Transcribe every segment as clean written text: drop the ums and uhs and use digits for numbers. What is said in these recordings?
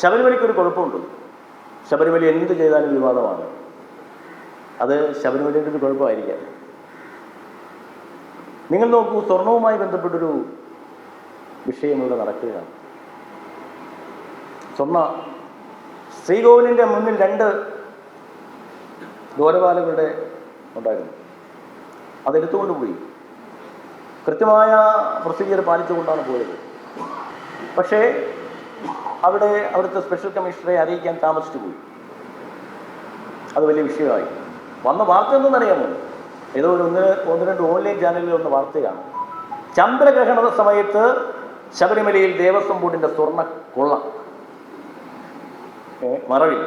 ശബരിമലയ്ക്കൊരു കുഴപ്പമുണ്ട്. ശബരിമല എന്ത് ചെയ്താലും വിവാദമാണ്. അത് ശബരിമലയുടെ ഒരു കുഴപ്പമായിരിക്കാം. നിങ്ങൾ നോക്കൂ, സ്വർണവുമായി ബന്ധപ്പെട്ടൊരു വിഷയം ഇവിടെ നടക്കുകയാണ്. ശ്രീകോവിലിൻ്റെ മുന്നിൽ 2 ദ്വാരപാലകരുടെ ഉണ്ടായിരുന്നു. അതെടുത്തുകൊണ്ട് പോയി. കൃത്യമായ പ്രൊസീജിയർ പാലിച്ചുകൊണ്ടാണ് പോയത്. പക്ഷേ അവിടുത്തെ സ്പെഷ്യൽ കമ്മീഷണറെ അറിയിക്കാൻ താമസിച്ചു പോയി. അത് വലിയ വിഷയമായി. വന്ന വാർത്ത എന്തെന്നറിയാമോ? ഏതോ ഒരു 1-2 ഓൺലൈൻ ചാനലിൽ വന്ന വാർത്തയാണ്. ചന്ദ്രഗ്രഹണ സമയത്ത് ശബരിമലയിൽ ദേവസ്വം ബോർഡിൻ്റെ സ്വർണ്ണ കൊള്ള മറവിൽ.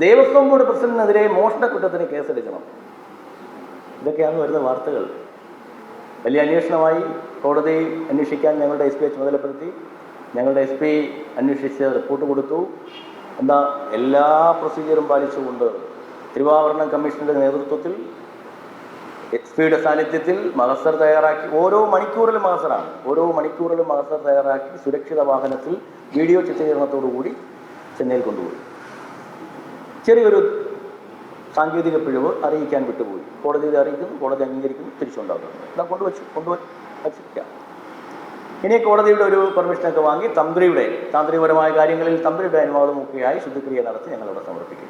ദേവസ്വം ബോർഡ് പ്രസിഡന്റിനെതിരെ മോഷണക്കുറ്റത്തിന് കേസെടുക്കണം. ഇതൊക്കെയാണ് വരുന്ന വാർത്തകൾ. വലിയ അന്വേഷണമായി കോടതി അന്വേഷിക്കാൻ ഞങ്ങളുടെ SP ചുമതലപ്പെടുത്തി. ഞങ്ങളുടെ SP അന്വേഷിച്ച് റിപ്പോർട്ട് കൊടുത്തു. എല്ലാ പ്രൊസീജിയറും പാലിച്ചുകൊണ്ട് തിരുവാഭരണം കമ്മീഷൻ്റെ നേതൃത്വത്തിൽ SP സാന്നിധ്യത്തിൽ മഹസർ തയ്യാറാക്കി. ഓരോ മണിക്കൂറിലും മഹസർ തയ്യാറാക്കി സുരക്ഷിത വാഹനത്തിൽ വീഡിയോ ചിത്രീകരണത്തോടുകൂടി ചെന്നൈയിൽ കൊണ്ടുപോയി. ചെറിയൊരു സാങ്കേതിക പിഴവ് അറിയിക്കാൻ വിട്ടുപോയി. കോടതിയിൽ അറിയിക്കുന്നു, കോടതി അംഗീകരിക്കുന്നു, തിരിച്ചുണ്ടാകുന്നു. വച്ചിരിക്കാം. ഇനി കോടതിയുടെ ഒരു പെർമിഷനൊക്കെ വാങ്ങി താന്ത്രികപരമായ കാര്യങ്ങളിൽ തന്ത്രിയുടെ അനുവാദമൊക്കെയായി ശുദ്ധിക്രിയ നടത്തി ഞങ്ങളവിടെ സമർപ്പിക്കും.